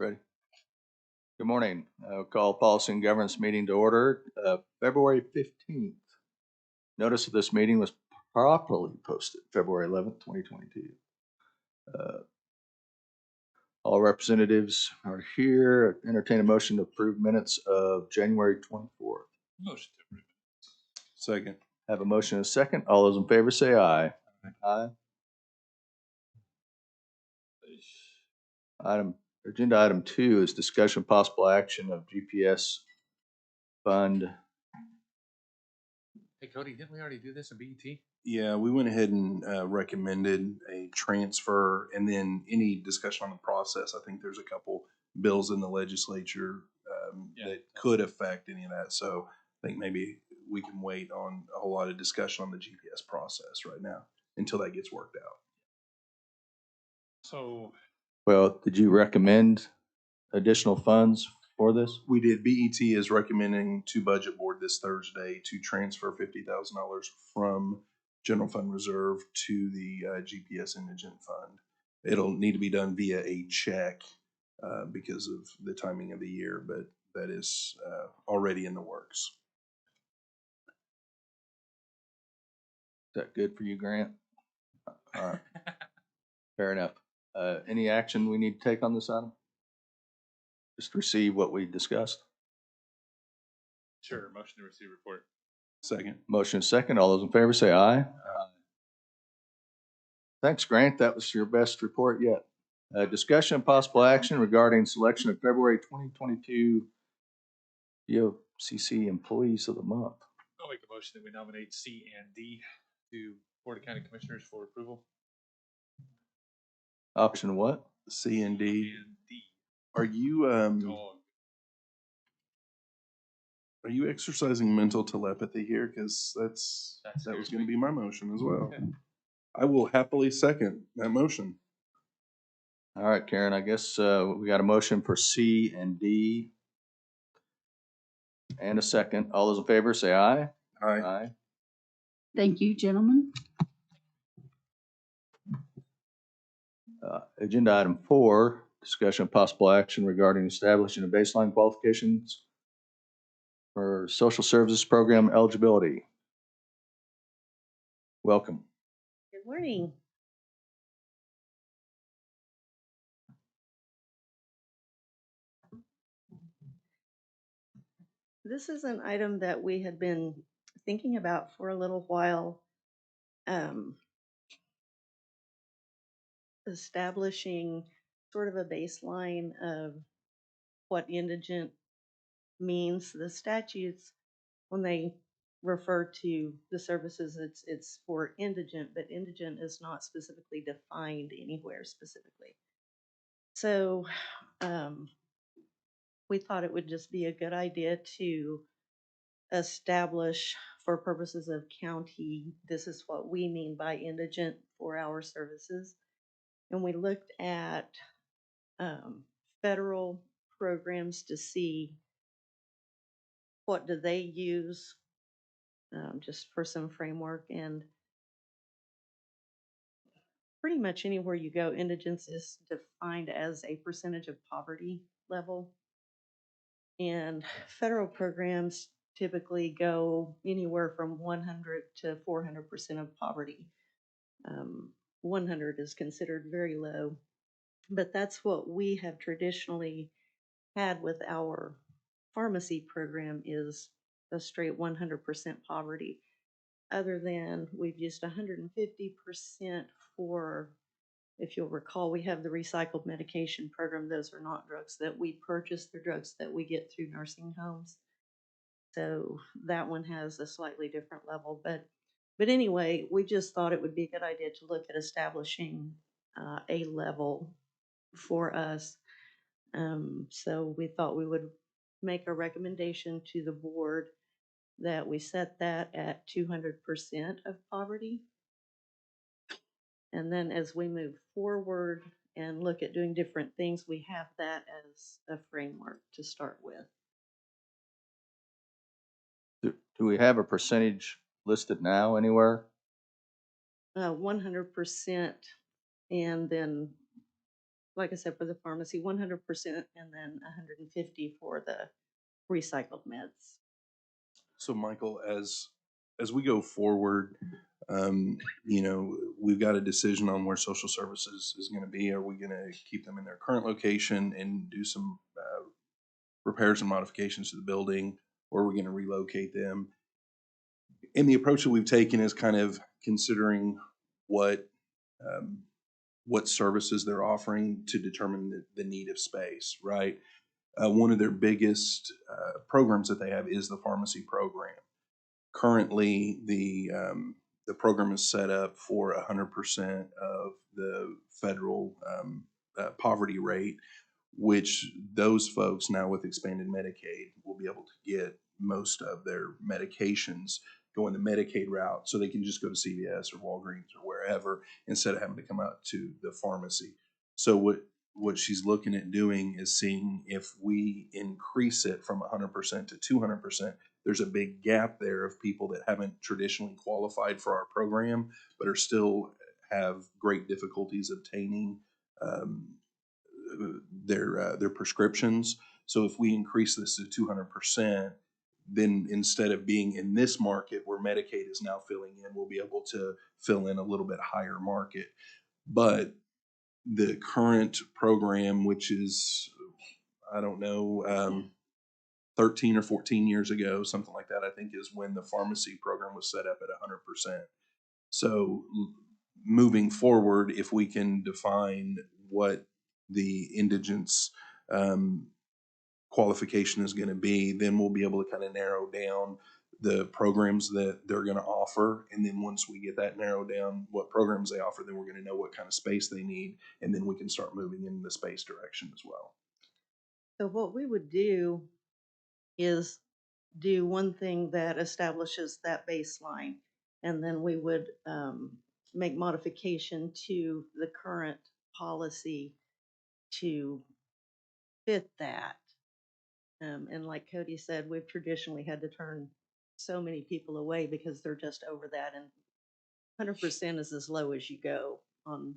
Ready? Good morning. I'll call Policy and Governance meeting to order, February 15th. Notice of this meeting was properly posted February 11th, 2022. All representatives are here. Entertain a motion to approve minutes of January 24th. Motion to approve. Second. Have a motion and a second. All those in favor say aye. Aye. Agenda item 2 is discussion possible action of GPS fund. Hey Cody, didn't we already do this in BET? Yeah, we went ahead and recommended a transfer, and then any discussion on the process. I think there's a couple bills in the legislature that could affect any of that. So I think maybe we can wait on a whole lot of discussion on the GPS process right now until that gets worked out. So Well, did you recommend additional funds for this? We did. BET is recommending to budget board this Thursday to transfer $50,000 from general fund reserve to the GPS indigent fund. It'll need to be done via a check because of the timing of the year, but that is already in the works. Is that good for you, Grant? All right. Fair enough. Any action we need to take on this item? Just receive what we discussed. sure, motion to receive report. Second. Motion second. All those in favor say aye. Thanks, Grant. That was your best report yet. Discussion and possible action regarding selection of February 2022 DOCC Employees of the Month. I'll make a motion that we nominate C and D to Board of County Commissioners for approval. Option what? C and D. And D. Are you Dog. are you exercising mental telepathy here? Because that was going to be my motion as well. Okay. I will happily second that motion. All right, Karen, I guess we got a motion for C and D and a second. All those in favor say aye. Aye. Aye. Thank you, gentlemen. Agenda item 4, discussion of possible action regarding establishing a baseline qualifications for social services program eligibility. Welcome. Good morning. This is an item that we had been thinking about for a little while. Establishing sort of a baseline of what indigent means. The statutes, when they refer to the services, it's for indigent, but indigent is not specifically defined anywhere specifically. So, um, we thought it would just be a good idea to establish, for purposes of county, this is what we mean by indigent for our services. And we looked at federal programs to see what do they use, just for some framework. And pretty much anywhere you go, indigence is defined as a percentage of poverty level. And federal programs typically go anywhere from 100 to 400% of poverty. 100 is considered very low, but that's what we have traditionally had with our pharmacy program, is a straight 100% poverty. Other than we've used 150% for, if you'll recall, we have the recycled medication program. Those are not drugs that we purchase, they're drugs that we get through nursing homes. So that one has a slightly different level. But anyway, we just thought it would be a good idea to look at establishing a level for us. So we thought we would make a recommendation to the board that we set that at 200% of poverty. And then as we move forward and look at doing different things, we have that as a framework to start with. Do we have a percentage listed now anywhere? 100%, and then, like I said, for the pharmacy, 100%, and then 150 for the recycled meds. So Michael, as we go forward, you know, we've got a decision on where social services is going to be. Are we going to keep them in their current location and do some repairs and modifications to the building, or are we going to relocate them? And the approach that we've taken is kind of considering what services they're offering to determine the need of space, right? One of their biggest programs that they have is the pharmacy program. Currently, the program is set up for 100% of the federal poverty rate, which those folks now with expanded Medicaid will be able to get most of their medications going the Medicaid route, so they can just go to CVS or Walgreens or wherever instead of having to come out to the pharmacy. So what she's looking at doing is seeing if we increase it from 100% to 200%. There's a big gap there of people that haven't traditionally qualified for our program, but are still have great difficulties obtaining their prescriptions. So if we increase this to 200%, then instead of being in this market where Medicaid is now filling in, we'll be able to fill in a little bit higher market. But the current program, which is, I don't know, 13 or 14 years ago, something like that, I think is when the pharmacy program was set up at 100%. So moving forward, if we can define what the indigence qualification is going to be, then we'll be able to kind of narrow down the programs that they're going to offer. And then once we get that narrowed down, what programs they offer, then we're going to know what kind of space they need. And then we can start moving in the space direction as well. So what we would do is do one thing that establishes that baseline, and then we would make modification to the current policy to fit that. And like Cody said, we've traditionally had to turn so many people away because they're just over that, and 100% is as low as you go on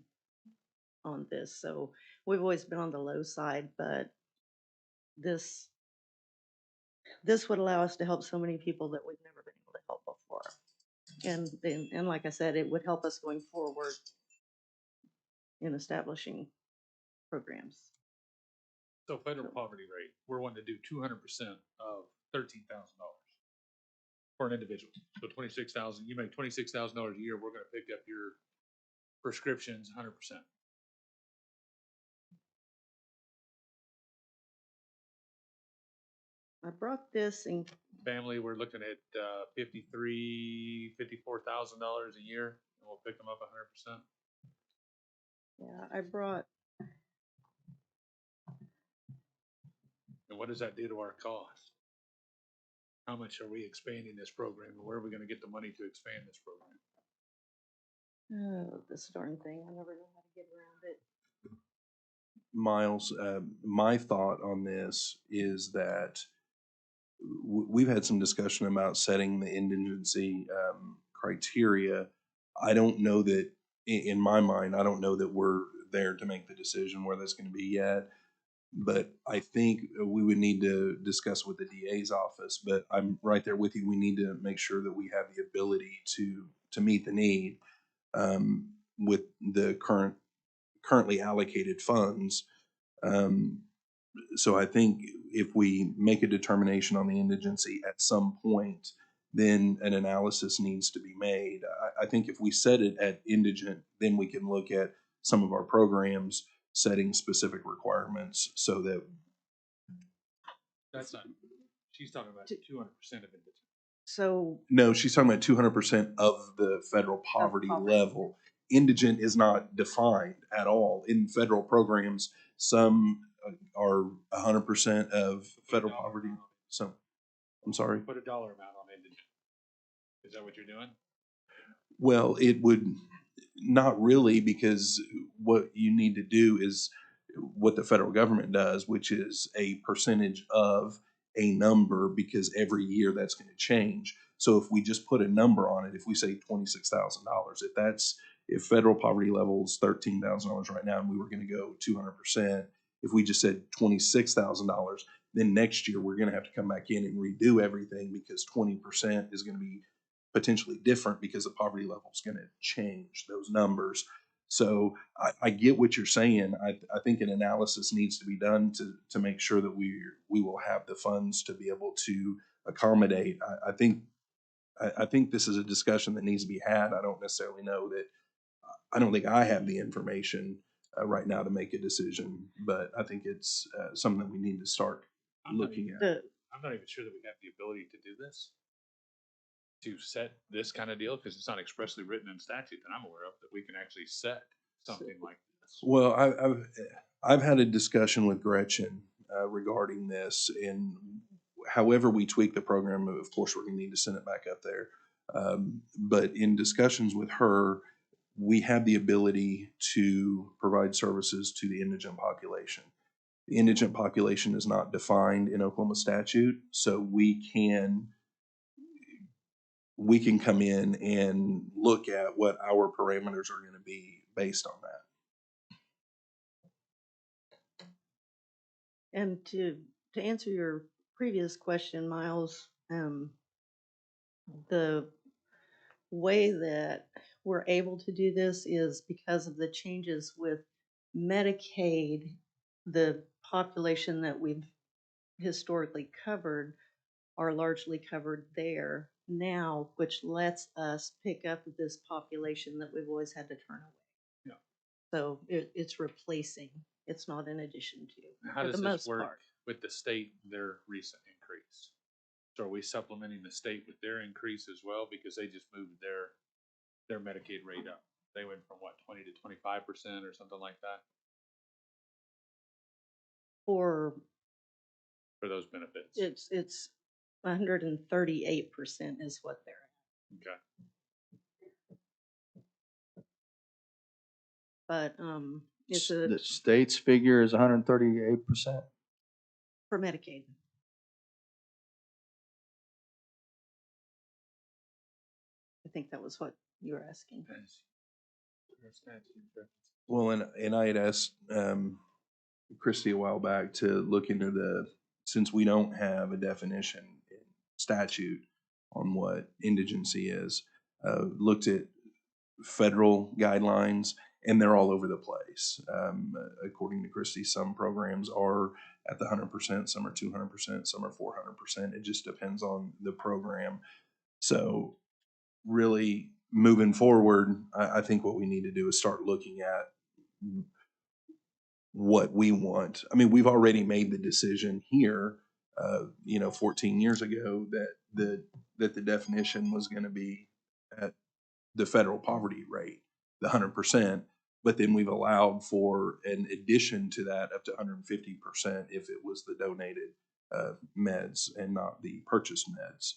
this. So we've always been on the low side, but this would allow us to help so many people that we've never been able to help before. And like I said, it would help us going forward in establishing programs. So federal poverty rate, we're wanting to do 200% of $13,000 for an individual. So 26,000. You make $26,000 a year. We're going to pick up your prescriptions 100%. I brought this in. Family, we're looking at $54,000 a year, and we'll pick them up 100%. Yeah, I brought And what does that do to our cost? How much are we expanding this program, and where are we gonna get the money to expand this program? Oh, this darn thing, I never know how to get around it. Miles, my thought on this is that we've had some discussion about setting the indigency criteria. I don't know that, in my mind, I don't know that we're there to make the decision where that's going to be yet. But I think we would need to discuss with the DA's office. But I'm right there with you. We need to make sure that we have the ability to meet the need with the currently allocated funds. So I think if we make a determination on the indigency at some point, then an analysis needs to be made. I think if we set it at indigent, then we can look at some of our programs setting specific requirements so that, That's not, she's talking about 200% of indigent. So, no, she's talking about 200% of the federal poverty poverty. level. Indigent is not defined at all in federal programs. Some are 100% of federal poverty. Some, I'm sorry. Put a dollar amount on indigent. Is that what you're doing? Well, it would not really, because what you need to do is what the federal government does, which is a percentage of a number, because every year that's going to change. So if we just put a number on it, if we say $26,000, if federal poverty level is $13,000 right now and we were going to go 200%, if we just said $26,000, then next year we're going to have to come back in and redo everything, because 20% is going to be potentially different because the poverty level is going to change those numbers. So I get what you're saying. I think an analysis needs to be done to make sure that we will have the funds to be able to accommodate. I think this is a discussion that needs to be had. I don't necessarily know that. I don't think I have the information right now to make a decision, but I think it's something that we need to start looking at. I'm not even sure that we have the ability to do this, to set this kind of deal, because it's not expressly written in statute that I'm aware of that we can actually set something like this. Well, I've had a discussion with Gretchen regarding this, and however we tweak the program, of course, we're going to need to send it back up there. But in discussions with her, we have the ability to provide services to the indigent population. The indigent population is not defined in Oklahoma statute, so we can come in and look at what our parameters are going to be based on that. and to answer your previous question, Miles, the way that we're able to do this is because of the changes with Medicaid. The population that we've historically covered are largely covered there now, which lets us pick up this population that we've always had to turn away. Yeah. So it's replacing, it's not in addition to. How for does the this most work part. with the state, their recent increase? So are we supplementing the state with their increase as well, because they just moved their Medicaid rate up? They went from what, 20 to 25% or something like that For those benefits? it's 138% is what they're at. Okay. But it's The state's figure is 138%. for Medicaid. I think that was what you were asking. Well, and I had asked Christy a while back to look into since we don't have a definition in statute on what indigency is, looked at federal guidelines, and they're all over the place. According to Christy, some programs are at the 100%, some are 200%, some are 400%. It just depends on the program. So really moving forward, I think what we need to do is start looking at what we want. I mean, we've already made the decision here, 14 years ago that the definition was going to be at the federal poverty rate, the 100%. but then we've allowed for an addition to that up to 150% if it was the donated meds and not the purchased meds.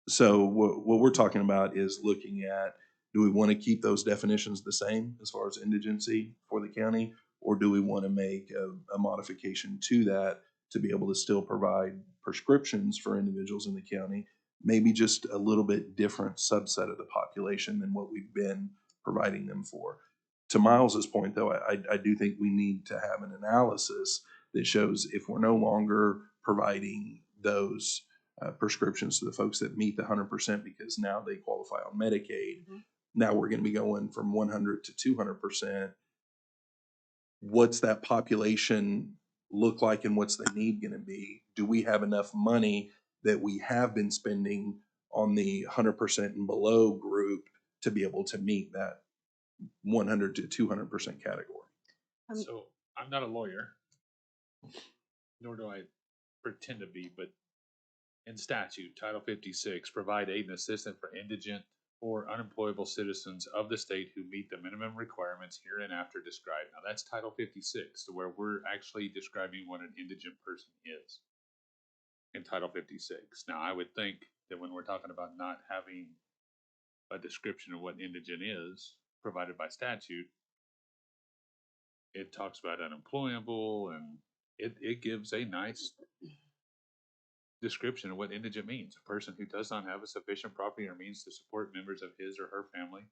So what we're talking about is looking at, do we want to keep those definitions the same as far as indigency for the county? Or do we want to make a modification to that to be able to still provide prescriptions for individuals in the county, maybe just a little bit different subset of the population than what we've been providing them for? To Miles's point, though, I do think we need to have an analysis that shows if we're no longer providing those prescriptions to the folks that meet the 100% because now they qualify on Medicaid. Mhm. Now we're going to be going from 100 to 200%. What's that population look like and what's the need going to be? Do we have enough money that we have been spending on the 100% and below group to be able to meet that 100 to 200% category? So I'm not a lawyer, nor do I pretend to be, but in statute, Title 56, provide aid and assistance for indigent or unemployable citizens of the state who meet the minimum requirements hereinafter described. Now that's Title 56, to where we're actually describing what an indigent person is in Title 56. Now I would think that when we're talking about not having a description of what indigent is provided by statute, it talks about unemployable and it gives a nice description of what indigent means. A person who does not have a sufficient property or means to support members of his or her family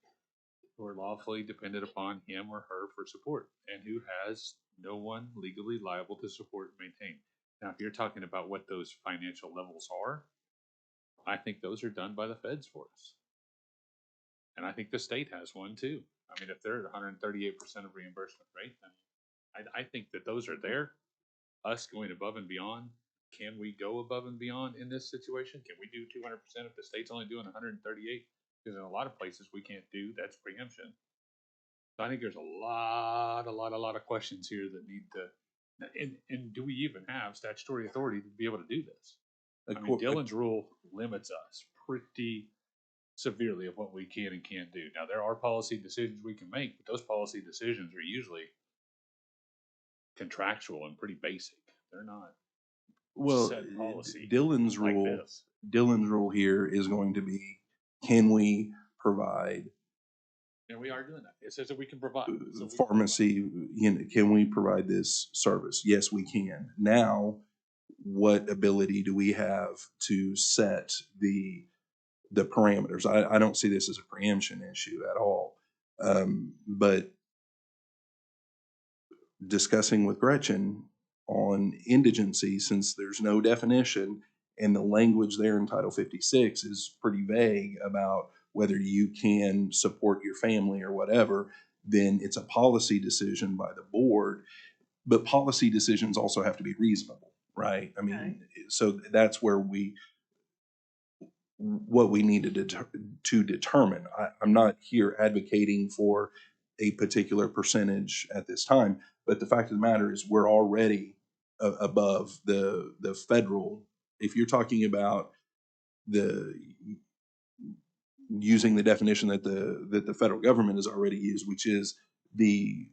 who are lawfully dependent upon him or her for support, and who has no one legally liable to support and maintain. Now, if you're talking about what those financial levels are, I think those are done by the feds for us. And I think the state has one too. I mean, if they're at 138% of reimbursement rate, then I think that those are there. Us going above and beyond, can we go above and beyond in this situation? Can we do 200% if the state's only doing 138? Because in a lot of places we can't do, that's preemption. So I think there's a lot of questions here that need to, and do we even have statutory authority to be able to do this? I mean, Dillon's rule limits us pretty severely of what we can and can't do. Now, there are policy decisions we can make, but those policy decisions are usually contractual and pretty basic. They're not set policy Dillon's like rule. this. Dillon's rule here is going to be: can we provide And we are doing that. It says that we can provide. So we pharmacy? Can we provide this service? Yes, we can. Now, what ability do we have to set the parameters? I don't see this as a preemption issue at all. But discussing with Gretchen on indigency, since there's no definition and the language there in Title 56 is pretty vague about whether you can support your family or whatever, then it's a policy decision by the board. But policy decisions also have to be reasonable, right? I mean, Right. so that's where what we needed to determine. I'm not here advocating for a particular percentage at this time, but the fact of the matter is we're already above the federal. If you're talking about using the definition that the federal government has already used, which is the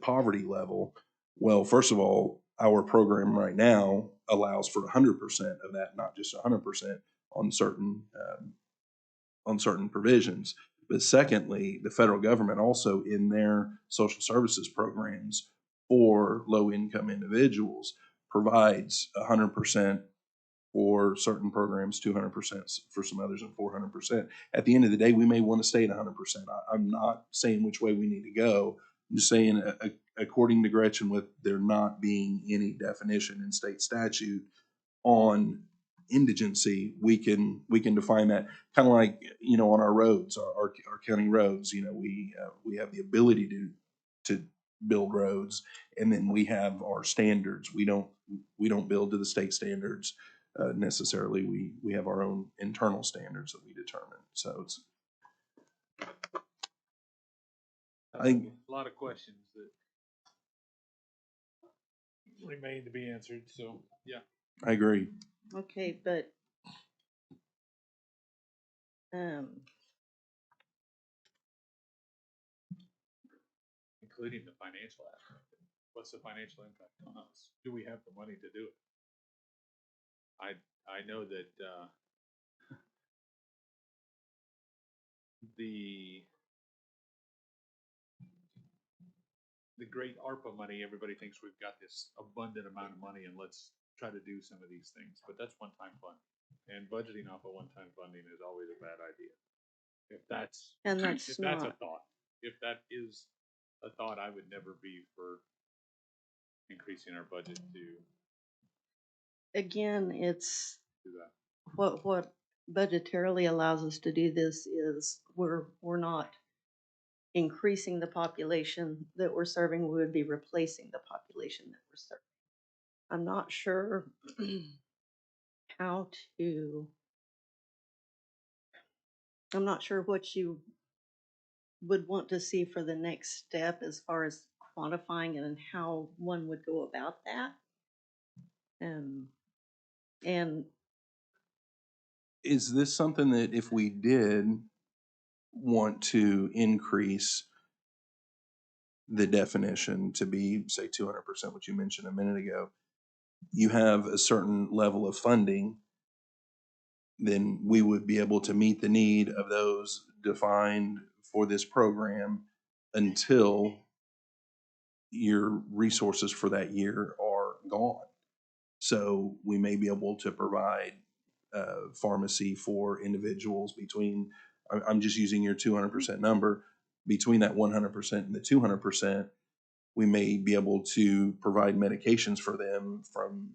poverty level, well, first of all, our program right now allows for 100% of that, not just 100% on certain provisions. But secondly, the federal government also in their social services programs for low-income individuals provides 100% for certain programs, 200% for some others, and 400%. At the end of the day, we may want to stay at 100%. I'm not saying which way we need to go. I'm just saying, according to Gretchen, with there not being any definition in state statute on indigency, we can define that kind of like, on our roads, our county roads. We have the ability to build roads, and then we have our standards. We don't build to the state standards necessarily. We have our own internal standards that we determine. So it's, I think, a lot of questions that remain to be answered. So yeah, I agree. Okay, but including the financial aspect. What's the financial impact on us? Do we have the money to do it? I know that, the great ARPA money, everybody thinks we've got this abundant amount of money and let's try to do some of these things, but that's one-time funding. And budgeting off of one-time funding is always a bad idea. If that's a not. thought, if that is a thought, I would never be for increasing our budget to Again, it's do that. what budgetarily allows us to do this is we're not increasing the population that we're serving, we would be replacing the population that we're serving. I'm not sure how to, I'm not sure what you would want to see for the next step as far as quantifying it and how one would go about that. And Is this something that if we did want to increase the definition to be, say, 200%, which you mentioned a minute ago, you have a certain level of funding, then we would be able to meet the need of those defined for this program until your resources for that year are gone. So we may be able to provide pharmacy for individuals between, I'm just using your 200% number, between that 100% and the 200%, we may be able to provide medications for them from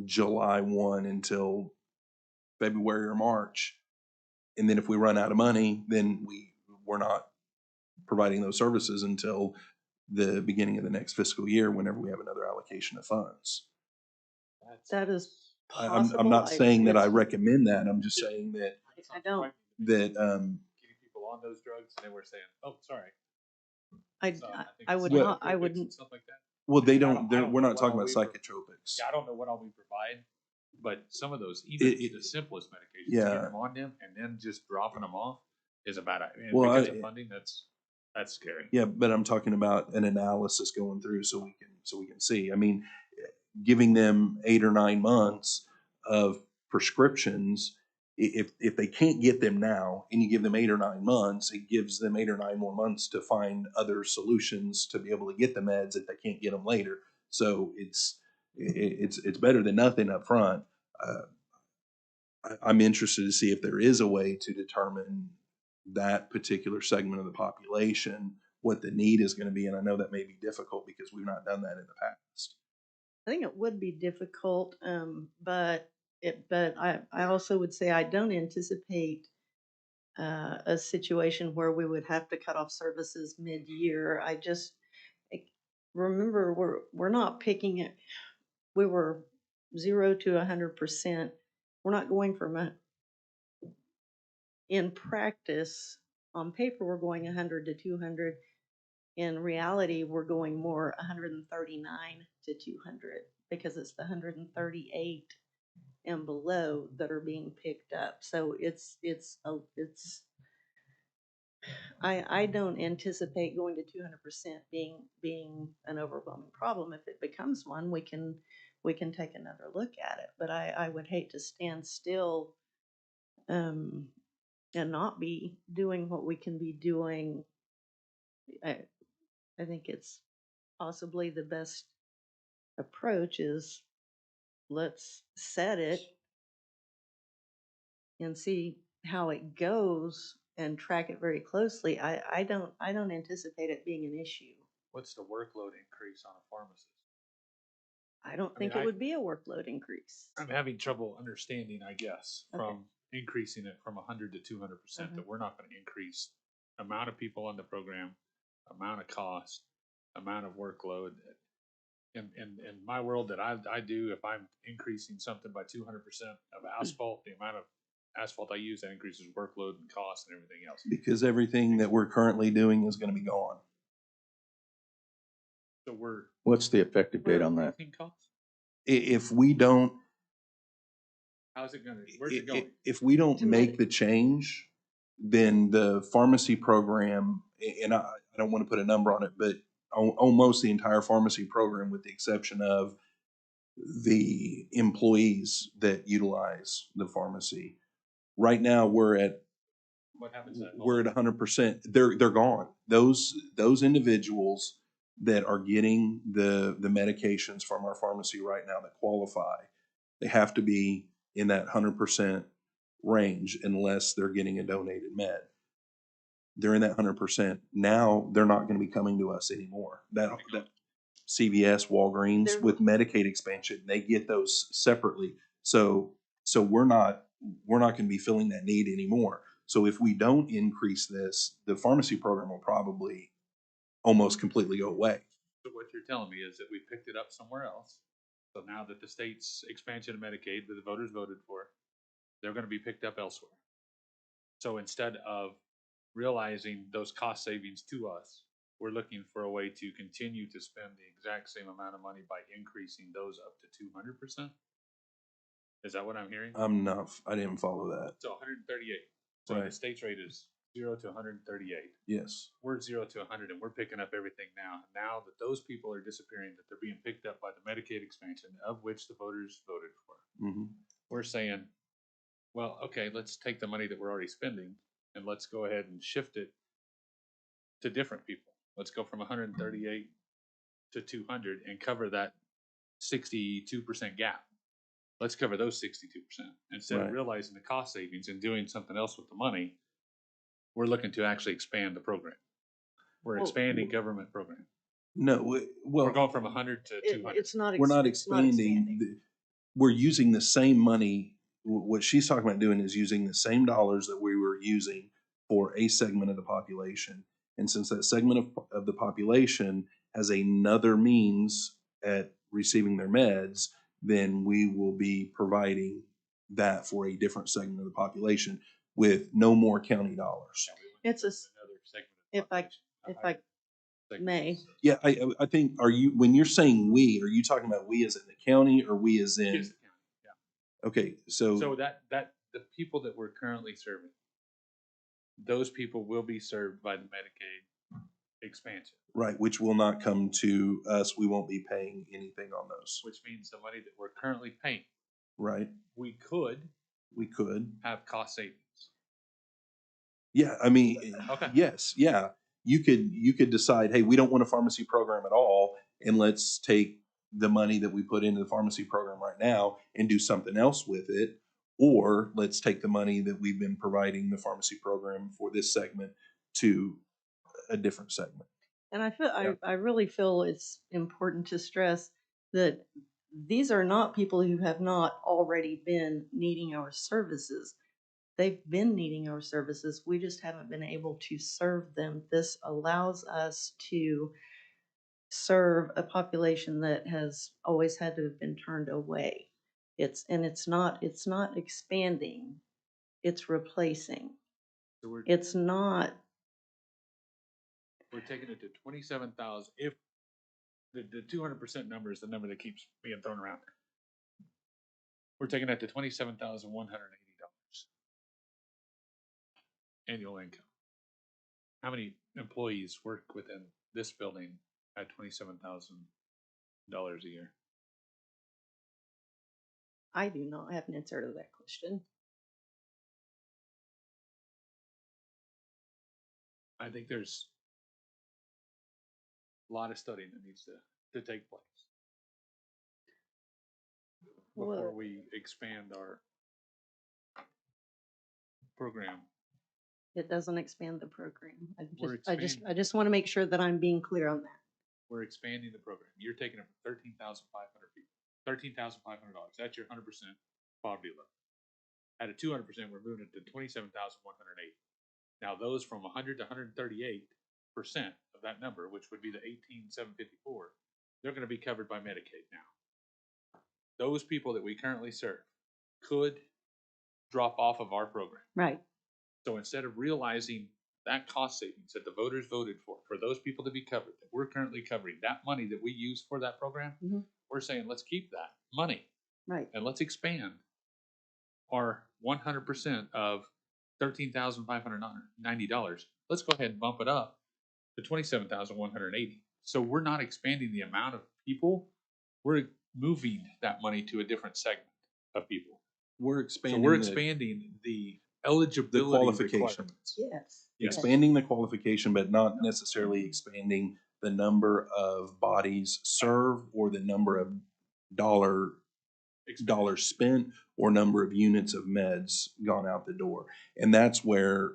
July 1 until February or March. And then if we run out of money, then we're not providing those services until the beginning of the next fiscal year, whenever we have another allocation of funds. that is I'm possible. not saying that I it's- recommend that. I'm just saying that, I don't. that, Getting people on those drugs and then we're saying, oh, sorry. I think would it's not, I psychotropics wouldn't, and Stuff like that. well, they I don't- don't, I they're, don't we're know not what talking all about we psychotropics. Yeah, I don't know what all we provide, but some of those, even the simplest medications, Yeah. getting them on them and then just dropping them off is a bad idea. And Well, because of funding, that's scary. Yeah, but I'm talking about an analysis going through so we can see. I mean, giving them 8 or 9 months of prescriptions, if they can't get them now and you give them 8 or 9 months, it gives them 8 or 9 more months to find other solutions to be able to get the meds if they can't get them later. So it's better than nothing up front. I'm interested to see if there is a way to determine that particular segment of the population, what the need is going to be. And I know that may be difficult because we've not done that in the past. I think it would be difficult, but I also would say I don't anticipate a situation where we would have to cut off services mid-year. Remember we're not picking it. We were 0 to 100%. We're not going from in practice. On paper, we're going 100 to 200. In reality, we're going more 139 to 200 because it's the 138 and below that are being picked up. So I don't anticipate going to 200% being an overwhelming problem. If it becomes one, we can take another look at it. But I would hate to stand still and not be doing what we can be doing. I think it's possibly the best approach is let's set it and see how it goes and track it very closely. I don't anticipate it being an issue. What's the workload increase on a pharmacist? I don't think it would be a workload increase. I'm having trouble understanding, I guess, Okay. from increasing it from 100 to 200%, that we're not going to increase amount of people on the program, amount of cost, amount of workload. In my world that I do, if I'm increasing something by 200% of asphalt, the amount of asphalt I use, that increases workload and cost and everything else. Because everything that we're currently doing is going to be gone. So What's the effective date on that? Costs? If we don't, How's it going to, where's it going? if we don't To make med- the change, then the pharmacy program, and I don't want to put a number on it, but almost the entire pharmacy program with the exception of the employees that utilize the pharmacy. Right now, What happens at we're at 100%. They're gone. Those individuals that are getting the medications from our pharmacy right now that qualify, they have to be in that 100% range unless they're getting a donated med. They're in that 100%. Now they're not going to be coming to us anymore. That CVS, Walgreens They're- with Medicaid expansion, they get those separately. So we're not going to be filling that need anymore. So if we don't increase this, the pharmacy program will probably almost completely go away. So what you're telling me is that we picked it up somewhere else. So now that the state's expansion of Medicaid that the voters voted for, they're gonna be picked up elsewhere. So instead of realizing those cost savings to us, we're looking for a way to continue to spend the exact same amount of money by increasing those up to 200%? Is that what I'm hearing? I didn't follow that. So 138. So the Right. state's rate is 0 to 138. Yes. We're 0 to 100 and we're picking up everything now. Now that those people are disappearing, that they're being picked up by the Medicaid expansion of which the voters voted for. Hmm. We're saying, well, okay, let's take the money that we're already spending and let's go ahead and shift it to different people. Let's go from 138 to 200 and cover that 62% gap. Let's cover those 62%. Instead Right. of realizing the cost savings and doing something else with the money, we're looking to actually expand the program. We're Well, expanding government program. No, We're going from 100 to It, 200. it's not. we're not it's not expanding. We're using the same money. What she's talking about doing is using the same dollars that we were using for a segment of the population. And since that segment of the population has another means at receiving their meds, then we will be providing that for a different segment of the population with no more county dollars. It's a, Another segment of the if I, population, a if I higher segment. may, Yeah, I think, when you're saying we, are you talking about we as in the county or we as in? Yes, the county, yeah. Okay, So that the people that we're currently serving, those people will be served by the Medicaid expansion, right, which will not come to us. We won't be paying anything on those, which means the money that we're currently paying, right? we could We could. have cost savings. Yeah, I mean, Okay. yes, yeah. You could decide, hey, we don't want a pharmacy program at all, and let's take the money that we put into the pharmacy program right now and do something else with it. Or let's take the money that we've been providing the pharmacy program for this segment to a different segment. and I feel, Yeah. I really feel it's important to stress that these are not people who have not already been needing our services. They've been needing our services. We just haven't been able to serve them. This allows us to serve a population that has always had to have been turned away. It's not expanding, it's replacing. So It's not, we're taking it to 27,000. If the 200% number is the number that keeps being thrown around, we're taking that to $27,180 annual income. How many employees work within this building at $27,000 a year? I do not have an answer to that question. I think there's a lot of studying that needs to take place before Well- we expand our program. It doesn't expand the program. We're I just want to make sure that I'm being clear on that. We're expanding the program. You're taking it from 13,500 people, $13,500. That's your 100% poverty level. At a 200%, we're moving it to 27,180. Now, those from 100 to 138% of that number, which would be the 18,754, they're going to be covered by Medicaid now. Those people that we currently serve could drop off of our program. Right. So instead of realizing that cost savings that the voters voted for those people to be covered, that we're currently covering, that money that we use for that program, Mhm. we're saying let's keep that money Right. and let's expand our 100% of $13,590. Let's go ahead and bump it up to $27,180. So we're not expanding the amount of people, we're moving that money to a different segment of people. We're So expanding we're the expanding the eligibility qualification. requirements. Yes. Yes. expanding the qualification, but not necessarily expanding the number of bodies served or the number of dollars spent or number of units of meds gone out the door. And that's where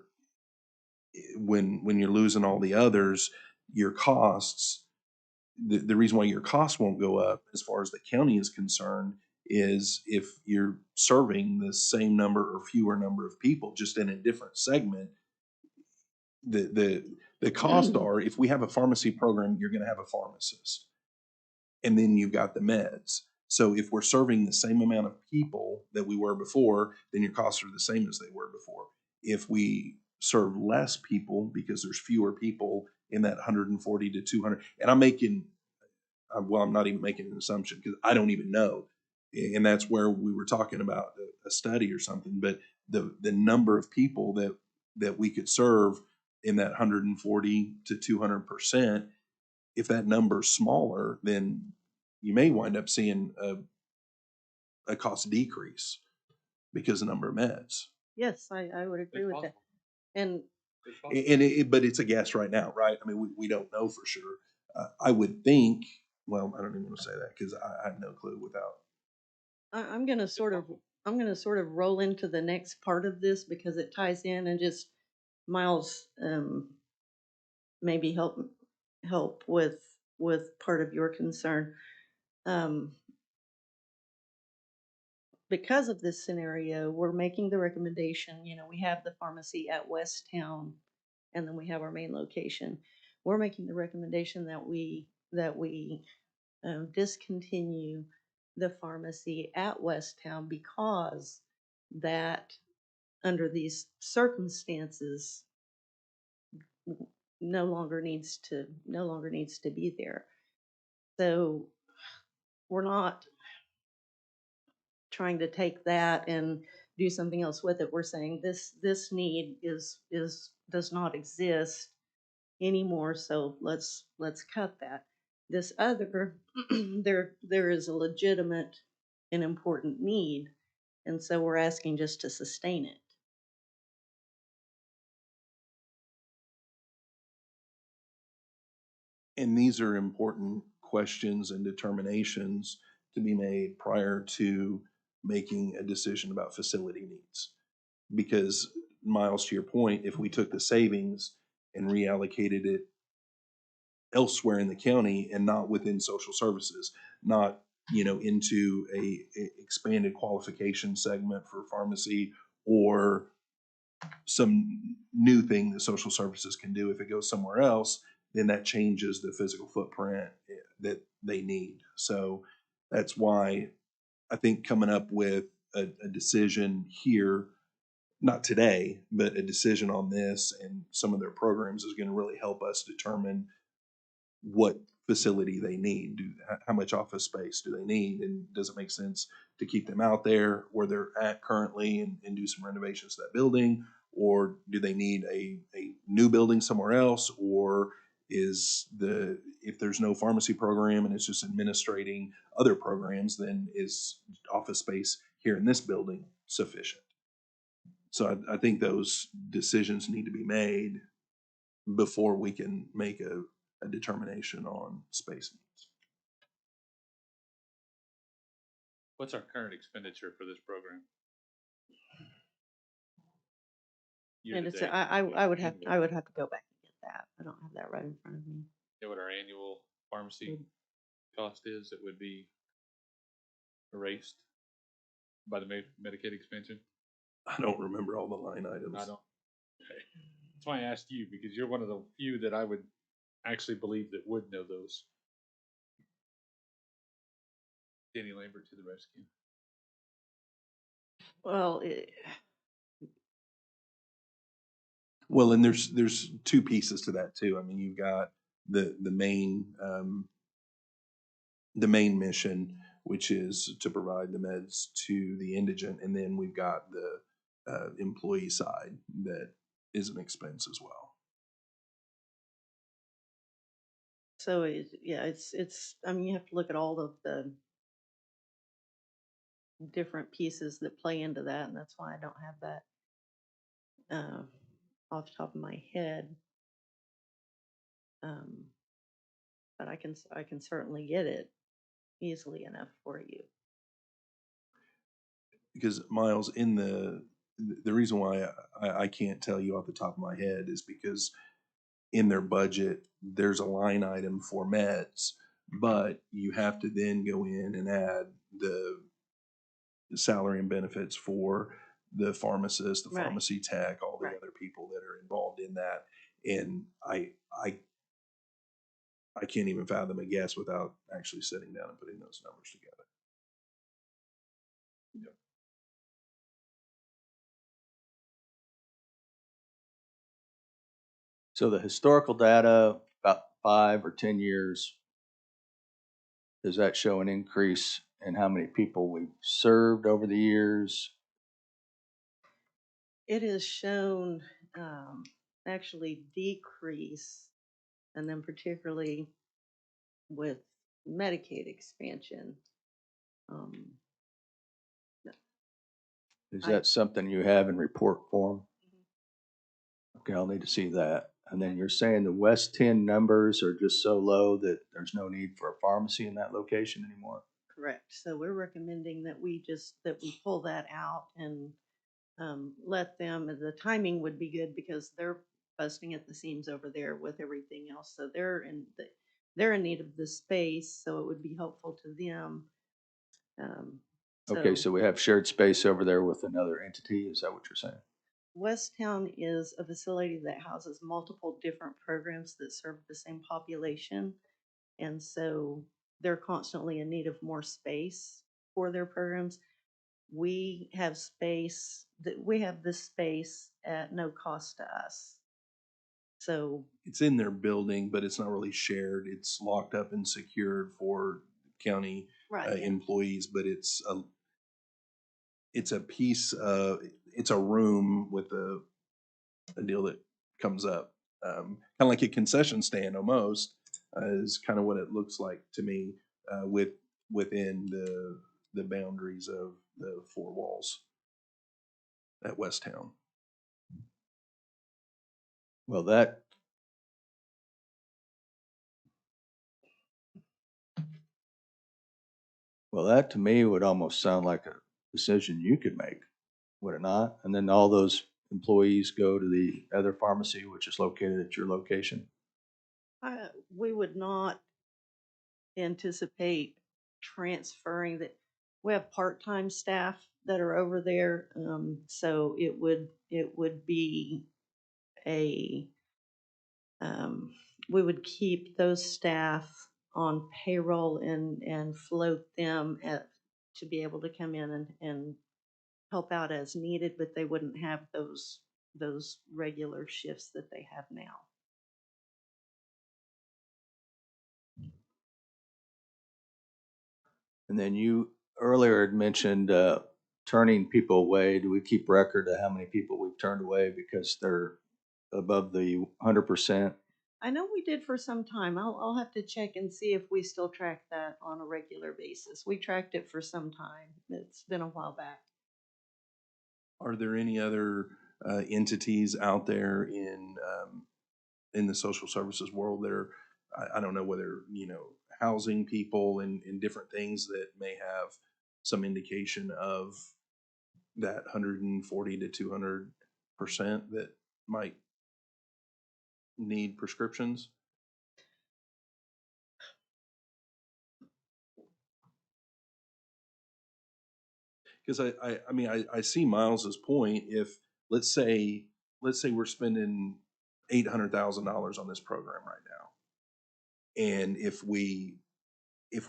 when you're losing all the others, your costs, the reason why your costs won't go up as far as the county is concerned is if you're serving the same number or fewer number of people just in a different segment, the costs are, if we have a pharmacy program, you're gonna have a pharmacist. And then you've got the meds. So if we're serving the same amount of people that we were before, then your costs are the same as they were before. If we serve less people because there's fewer people in that 140 to 200, and I'm not even making an assumption because I don't even know. And that's where we were talking about a study or something, but the number of people that we could serve in that 140 to 200%, if that number's smaller, then you may wind up seeing a cost decrease because of the number of meds. Yes, I would agree It's with that. possible. And It's possible. But it's a guess right now, right? I mean, we don't know for sure. I would think, well, I don't even want to say that because I have no clue without. I'm gonna I'm gonna sort of roll into the next part of this because it ties in and just Miles, maybe help with part of your concern. Um, because of this scenario, we're making the recommendation, we have the pharmacy at West Town and then we have our main location. We're making the recommendation that we discontinue the pharmacy at West Town because that under these circumstances no longer needs to be there. So we're not trying to take that and do something else with it. We're saying this need does not exist anymore. So let's cut that. This other there is a legitimate and important need, and so we're asking just to sustain it. And these are important questions and determinations to be made prior to making a decision about facility needs. Because, Miles, to your point, if we took the savings and reallocated it elsewhere in the county and not within social services, not into a expanded qualification segment for pharmacy or some new thing that social services can do, if it goes somewhere else, then that changes the physical footprint that they need. So that's why I think coming up with a decision here, not today, but a decision on this and some of their programs is going to really help us determine what facility they need. How much office space do they need? And does it make sense to keep them out there where they're at currently and do some renovations to that building? Or do they need a new building somewhere else? Or if there's no pharmacy program and it's just administrating other programs, then is office space here in this building sufficient? So I think those decisions need to be made before we can make a determination on space needs. What's our current expenditure for this program? Year And to it's date, I would have annual. to go back and get that. I don't have that right in front of me. You know what our annual pharmacy cost is that would be erased by the Medicaid expansion? I don't remember all the line items. I don't. Okay. That's why I asked you, because you're one of the few that I would actually believe that would know those. Danny Lambert to the rescue. Well, Well, and there's two pieces to that too. I mean, you've got the main mission, which is to provide the meds to the indigent, and then we've got the employee side that is an expense as well. So I mean, you have to look at all of the different pieces that play into that, and that's why I don't have that uh, off the top of my head. Um, but I can certainly get it easily enough for you. Because Miles, in the reason why I can't tell you off the top of my head is because in their budget, there's a line item for meds, but you have to then go in and add the salary and benefits for the pharmacist, the Right. pharmacy tech, all the Right. other people that are involved in that. And I can't even fathom a guess without actually sitting down and putting those numbers together. So the historical data, about 5 or 10 years, does that show an increase in how many people we've served over the years? It has shown actually decrease, and then particularly with Medicaid expansion. Um, Is I- that something you have in report form? Okay, I'll need to see that. And then you're saying the West 10 numbers are just so low that there's no need for a pharmacy in that location anymore? Correct. So we're recommending that we pull that out and let them. The timing would be good because they're busting at the seams over there with everything else. So they're in need of the space. So it would be helpful to them. Um, Okay, so we have shared space over there with another entity, is that what you're saying? Westtown is a facility that houses multiple different programs that serve the same population. And so they're constantly in need of more space for their programs. We have this space at no cost to us. So, It's in their building, but it's not really shared. It's locked up and secured for county right. employees, but it's a piece it's a room with a deal that comes up. Kind of like a concession stand almost, is kind of what it looks like to me, within the boundaries of the four walls at West Town. Well, that to me would almost sound like a decision you could make, would it not? And then all those employees go to the other pharmacy, which is located at your location? We would not anticipate transferring that. We have part-time staff that are over there. So it would be a, we would keep those staff on payroll and float them to be able to come in and help out as needed, but they wouldn't have those regular shifts that they have now. And then you earlier had mentioned turning people away. Do we keep record of how many people we've turned away because they're above the 100%? I know we did for some time. I'll have to check and see if we still track that on a regular basis. We tracked it for some time. It's been a while back. Are there any other entities out there in the social services world that are, I don't know whether, housing people and different things that may have some indication of that 140 to 200% that might need prescriptions? Because I see Miles's point. If let's say we're spending $800,000 on this program right now, and if we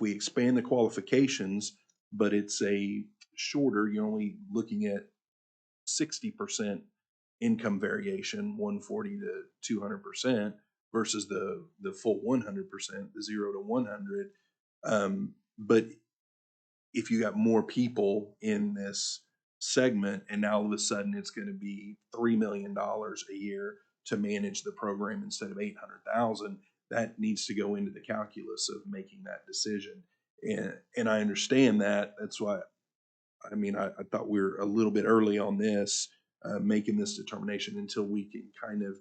expand the qualifications, but it's a shorter, you're only looking at 60% income variation, 140 to 200%, versus the full 100%, the 0 to 100. But if you got more people in this segment, and now all of a sudden it's going to be $3 million a year to manage the program instead of 800,000, that needs to go into the calculus of making that decision. And I understand that. That's why, I mean, I thought we were a little bit early on this, making this determination until we can kind of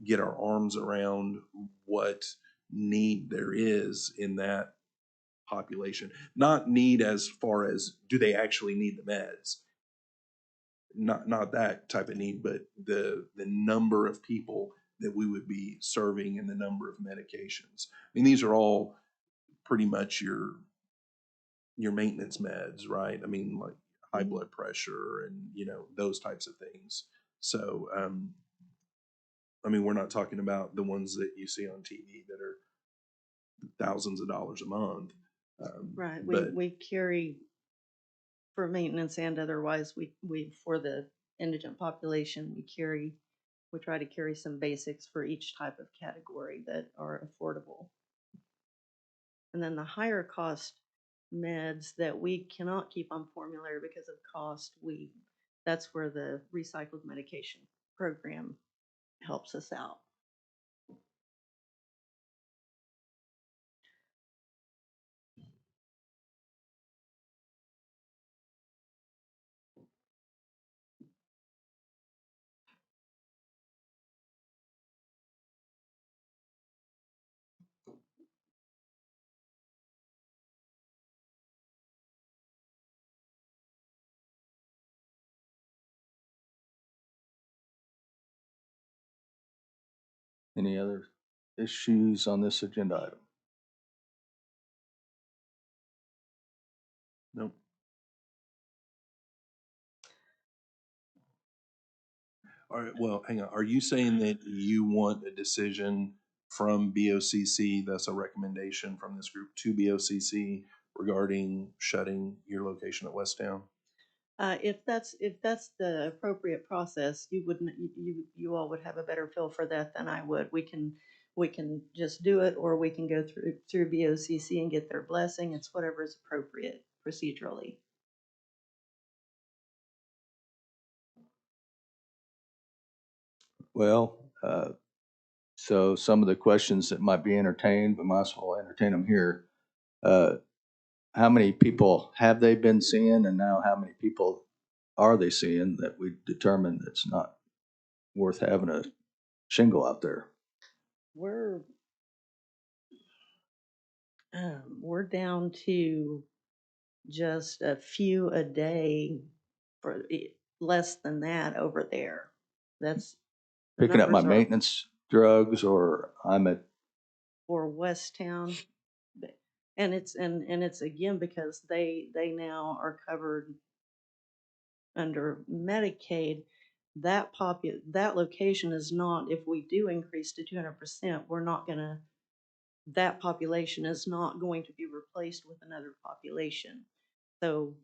get our arms around what need there is in that population. Not need as far as do they actually need the meds? Not that type of need, but the number of people that we would be serving and the number of medications. I mean, these are all pretty much your maintenance meds, right? I mean, like high blood pressure and, you know, those types of things. So, I mean, we're not talking about the ones that you see on TV that are thousands of dollars a month. Right, But we carry, for maintenance and otherwise, we, for the indigent population, we try to carry some basics for each type of category that are affordable. And then the higher cost meds that we cannot keep on formulary because of cost, that's where the recycled medication program helps us out. Any other issues on this agenda item? nope. All right, well, hang on. Are you saying that you want a decision from BOCC, that's a recommendation from this group to BOCC regarding shutting your location at Westtown? If that's the appropriate process, you all would have a better feel for that than I would. We can just do it, or we can go through BOCC and get their blessing. It's whatever is appropriate procedurally. Well, so some of the questions that might be entertained, but might as well entertain them here. How many people have they been seeing, and now how many people are they seeing that we determined it's not worth having a shingle out there? We're down to just a few a day, for less than that over there. That's Picking up my numbers are maintenance drugs, or I'm at, for Westtown. And it's again because they now are covered under Medicaid. That location is not, if we do increase to 200%, we're not gonna, that population is not going to be replaced with another population. So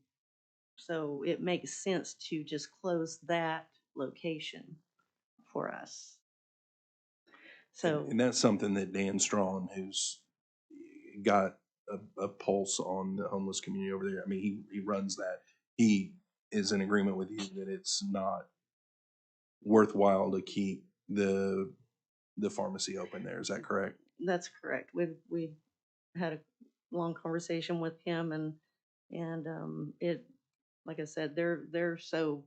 it makes sense to just close that location for us. So And that's something that Dan Strawn, who's got a pulse on the homeless community over there, I mean, he runs that. He is in agreement with you that it's not worthwhile to keep the pharmacy open there. Is that correct? that's correct. We had a long conversation with him, and it, like I said, they're so,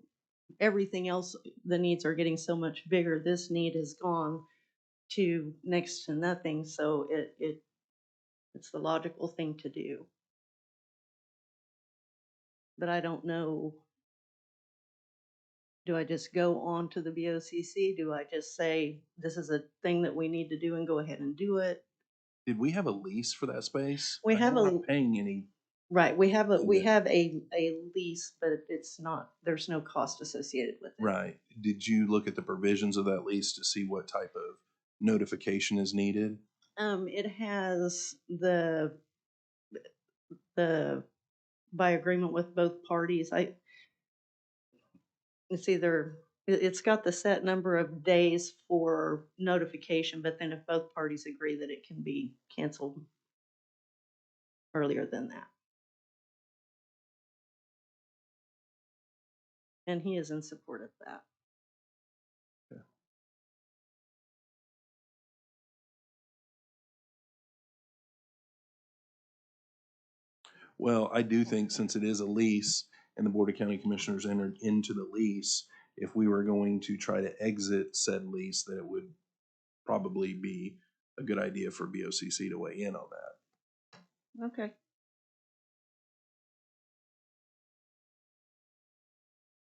everything else, the needs are getting so much bigger. This need has gone to next to nothing, so it's the logical thing to do. But I don't know, do I just go on to the BOCC? Do I just say this is a thing that we need to do and go ahead and do it? Did we have a lease for that space? We I have know we're a- not paying any. Right, we have Okay. a lease, but it's not, there's no cost associated with it. Right. Did you look at the provisions of that lease to see what type of notification is needed? It has the by agreement with both parties. It's got the set number of days for notification, but then if both parties agree that it can be canceled earlier than that. And he is in support of that. Well, I do think since it is a lease and the Board of County Commissioners entered into the lease, if we were going to try to exit said lease, that it would probably be a good idea for BOCC to weigh in on that. Okay.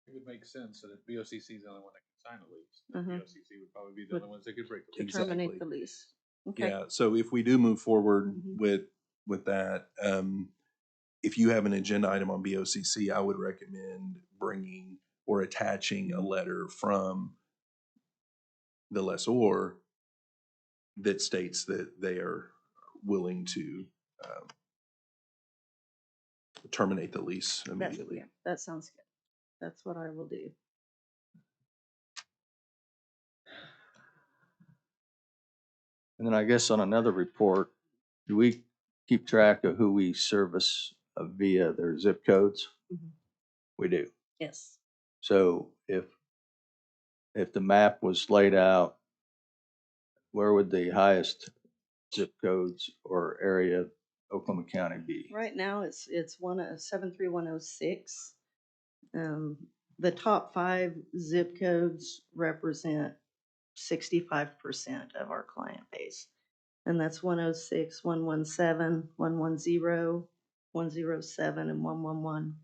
It would make sense that if BOCC is the only one that can sign a lease, Mhm. BOCC would probably be the only ones that could break the lease. Exactly. Terminate the lease. Okay. Yeah, so if we do move forward Mhm. with that, if you have an agenda item on BOCC, I would recommend bringing or attaching a letter from the lessor that states that they are willing to terminate the lease immediately. Yeah, that sounds good. That's what I will do. And then I guess on another report, do we keep track of who we service via their zip codes? Mhm. We do. Yes. So if the map was laid out, where would the highest zip codes or area of Oklahoma County be? Right now, it's 73106. The top 5 zip codes represent 65% of our client base. And that's 106, 117, 110, 107, and 111.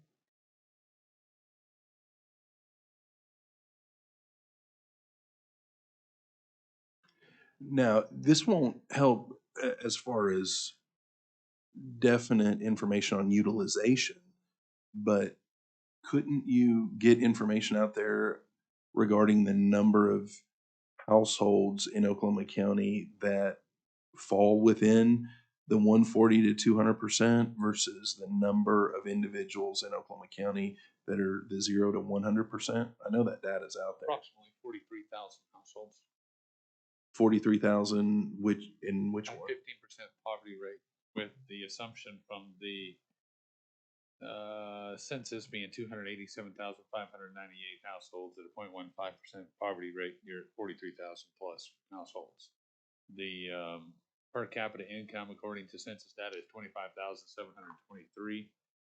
Now, this won't help as far as definite information on utilization, but couldn't you get information out there regarding the number of households in Oklahoma County that fall within the 140 to 200% versus the number of individuals in Oklahoma County that are the 0 to 100%? I know that data's out there. Approximately 43,000 households. 43,000, which At one? 15% poverty rate, with the assumption from the census being 287,598 households at a 0.15% poverty rate, you're at 43,000 plus households. The per capita income, according to census data, is 25,723.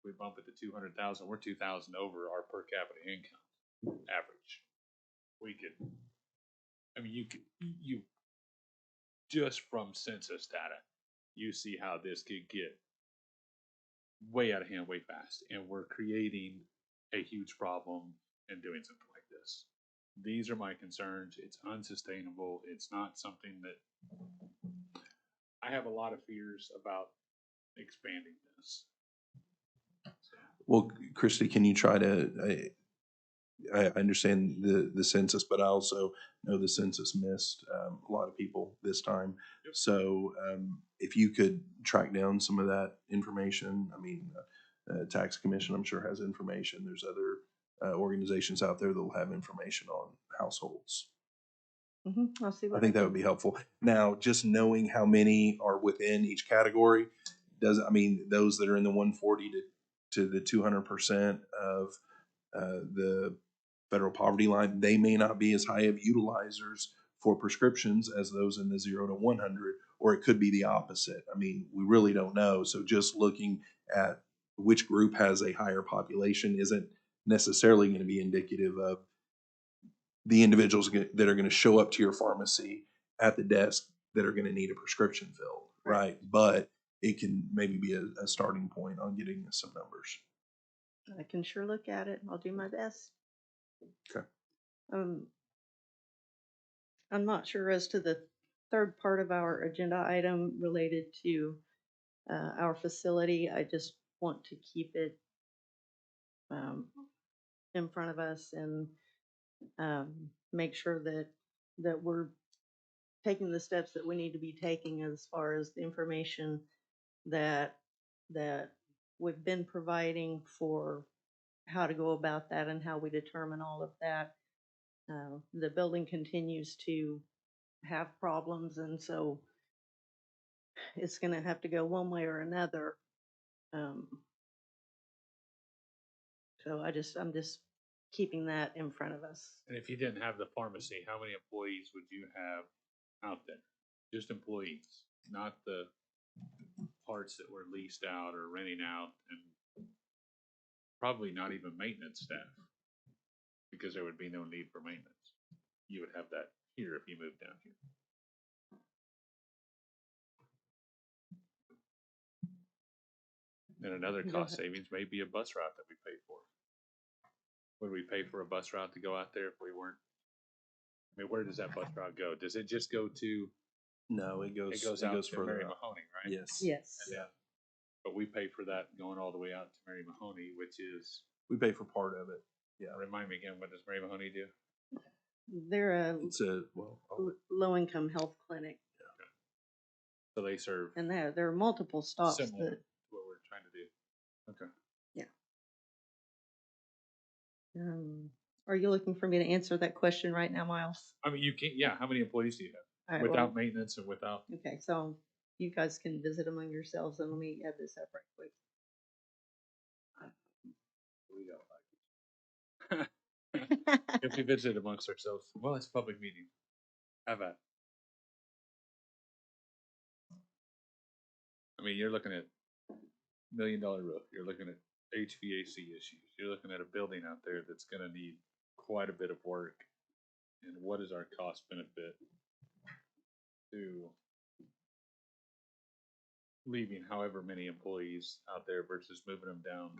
We bump it to 200,000. We're 2,000 over our per capita income average. We could, I mean, you just from census data, you see how this could get way out of hand, way fast, and we're creating a huge problem in doing something like this. These are my concerns. It's unsustainable. It's not something that I have a lot of fears about expanding this. Well, Christy, can you try to, I understand the census, but I also know the census missed a lot of people this time. Yep. So if you could track down some of that information, I mean, Tax Commission, I'm sure has information. There's other organizations out there that will have information on households. I'll see what I think that can- would be helpful. Now, just knowing how many are within each category I mean, those that are in the 140 to the 200% of the federal poverty line, they may not be as high of utilizers for prescriptions as those in the 0 to 100, or it could be the opposite. I mean, we really don't know. So just looking at which group has a higher population isn't necessarily going to be indicative of the individuals that are going to show up to your pharmacy at the desk that are going to need a prescription filled, right? But it can maybe be a starting point on getting some numbers. I can sure look at it. I'll do my best. Okay. I'm not sure as to the third part of our agenda item related to our facility. I just want to keep it in front of us and make sure that we're taking the steps that we need to be taking as far as the information that we've been providing for how to go about that and how we determine all of that. The building continues to have problems, and so it's going to have to go one way or another. So I'm just keeping that in front of us. And if you didn't have the pharmacy, how many employees would you have out there? Just employees, not the parts that were leased out or renting out, and probably not even maintenance staff, because there would be no need for maintenance. You would have that here if you moved down here. And another Go cost ahead. savings may be a bus route that we pay for. Would we pay for a bus route to go out there if we weren't? I mean, where does that bus route go? Does it just go to, No, it it goes goes out to further Mary out. Mahoney, right? Yes. Yes. And then, but we pay for that going all the way out to Mary Mahoney, which is, We pay for part of it. remind me again, what does Mary Mahoney do? They're a It's a, well, low-income health clinic, So they serve and there are multiple stops similar that, to what we're trying to do. Okay. are you looking for me to answer that question right now, Miles? I mean, you can't, yeah, how many employees do you have? All right, well, Without maintenance and without, okay, so you guys can visit among yourselves, and let me add this up right quick. if we visit amongst ourselves, well, it's a public meeting. Have at. I mean, you're looking at $1 million roof, you're looking at HVAC issues, you're looking at a building out there that's gonna need quite a bit of work. And what is our cost benefit to leaving however many employees out there versus moving them down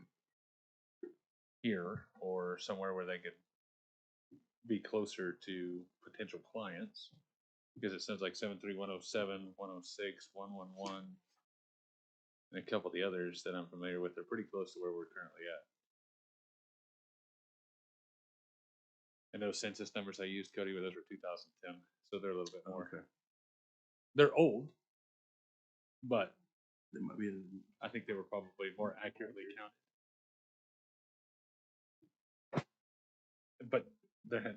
here or somewhere where they could be closer to potential clients? Because it sounds like 73107, 106, 111, and a couple of the others that I'm familiar with, they're pretty close to where we're currently at. And those census numbers I used, Cody, those were 2010, so they're a little bit more. okay. They're old, but They might be, I think they were probably more accurately counted. But there had,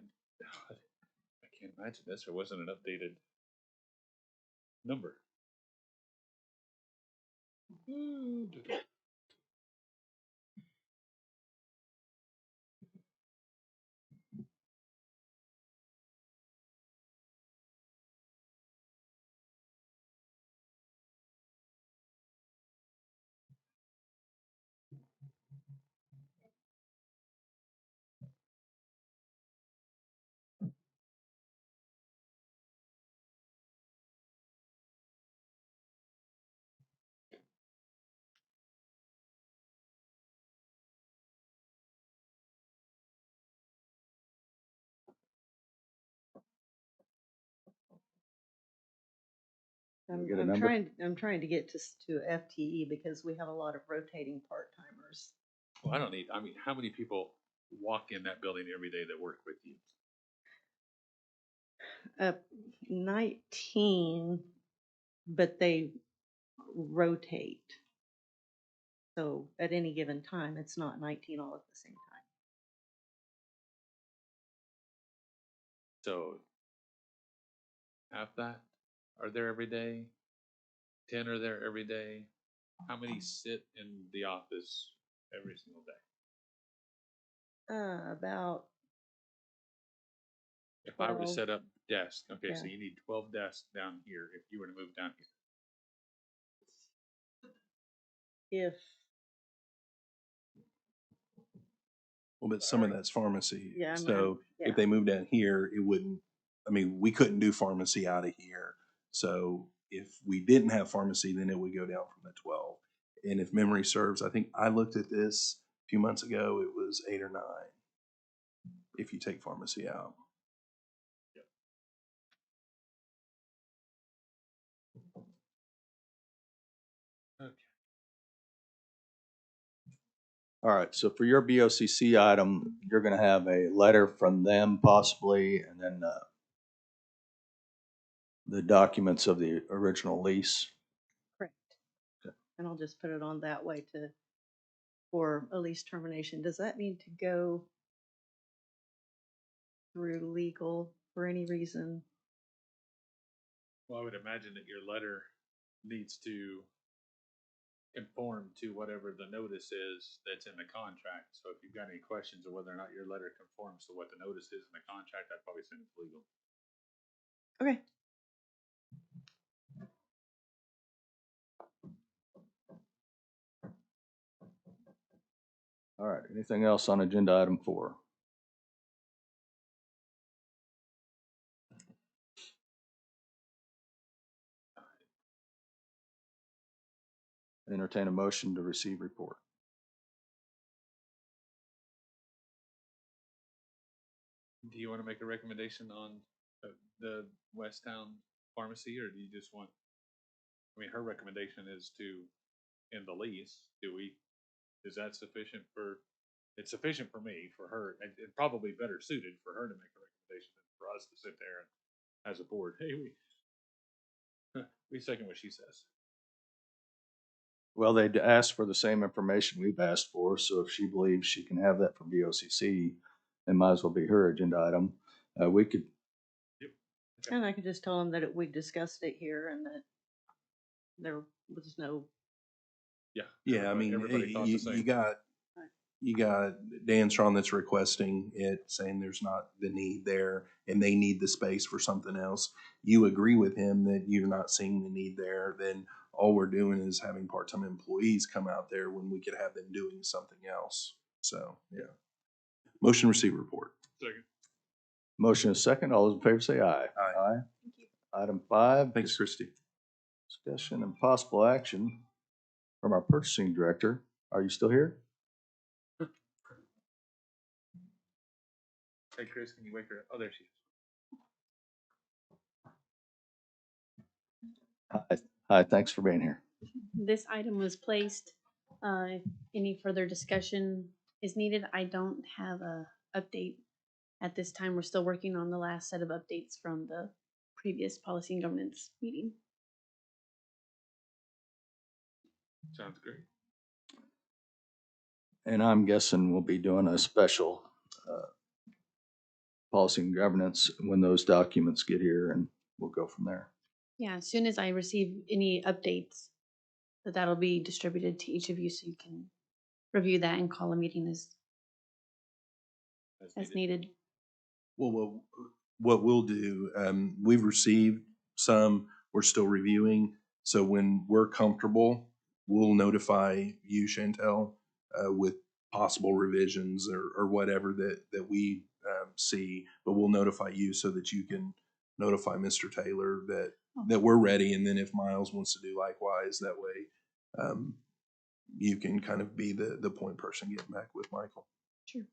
I can't imagine this, there wasn't an updated number. Get a number? I'm trying to get to FTE because we have a lot of rotating part-timers. Well, I don't need, I mean, how many people walk in that building every day that work with you? 19, but they rotate. So at any given time, it's not 19 all at the same time. So half that are there every day, 10 are there every day. How many sit in the office every single day? About If I were to 12. set up desks, okay, so Yeah. you need 12 desks down here if you were to move down here. If, well, but some of that's pharmacy. Yeah, So yeah. if they moved down here, it wouldn't, I mean, we couldn't do pharmacy out of here. So if we didn't have pharmacy, then it would go down from the 12. And if memory serves, I think I looked at this a few months ago, it was 8 or 9 if you take pharmacy out. Okay. All right, so for your BOCC item, you're gonna have a letter from them possibly, and then the documents of the original lease. correct. Okay. And I'll just put it on that way for a lease termination. Does that need to go through legal for any reason? Well, I would imagine that your letter needs to conform to whatever the notice is that's in the contract. So if you've got any questions of whether or not your letter conforms to what the notice is in the contract, I'd probably send it to legal. Okay. All right, anything else on agenda item 4? Entertain a motion to receive report. Do you want to make a recommendation on the West Town Pharmacy, or do you just want, I mean, her recommendation is to end the lease. Is that sufficient for, it's sufficient for me, for her, and probably better suited for her to make a recommendation than for us to sit there and, as a board, hey, we second what she says. Well, they'd asked for the same information we've asked for, so if she believes she can have that from VOCC, it might as well be her agenda item. We could, And I could just tell them that we discussed it here and that there was no, Yeah. Yeah, I mean, everybody thought the you same. got Dan Strong that's requesting it, saying there's not the need there and they need the space for something else. You agree with him that you're not seeing the need there, then all we're doing is having part-time employees come out there when we could have them doing something else. So, yeah. Motion to receive report. Second. motion is second. All those in favor say aye. Aye. Item 5. Thanks, Christie. Discussion and possible action from our purchasing director. Are you still here? Hey, Chris, can you wake her up? Oh, there she is. Hi, thanks for being here. This item was placed. If any further discussion is needed, I don't have a update at this time. We're still working on the last set of updates from the previous policy and governance meeting. Sounds great. And I'm guessing we'll be doing a special policy and governance when those documents get here, and we'll go from there. Yeah, as soon as I receive any updates, that'll be distributed to each of you so you can review that and call a meeting as needed. Well, what we'll do, we've received some, we're still reviewing. So when we're comfortable, we'll notify you, Chantel, with possible revisions or whatever that we see. But we'll notify you so that you can notify Mr. Taylor that we're ready. And then if Miles wants to do likewise, that way you can kind of be the point person getting back with Michael. Sure.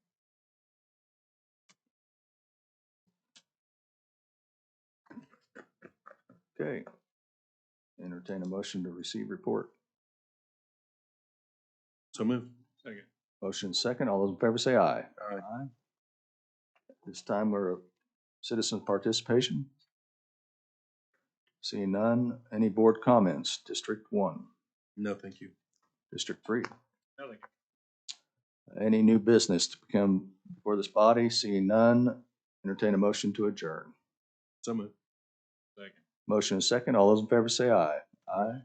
Okay. Entertain a motion to receive report. So move. Second. Motion second. All those in favor say aye. Aye. This time we're citizen participation. Seeing none. Any board comments? District 1. No, thank you. District 3. No, thank you. Any new business to come before this body? Seeing none. Entertain a motion to adjourn. So move. Second. Motion is second. All those in favor say aye. Aye.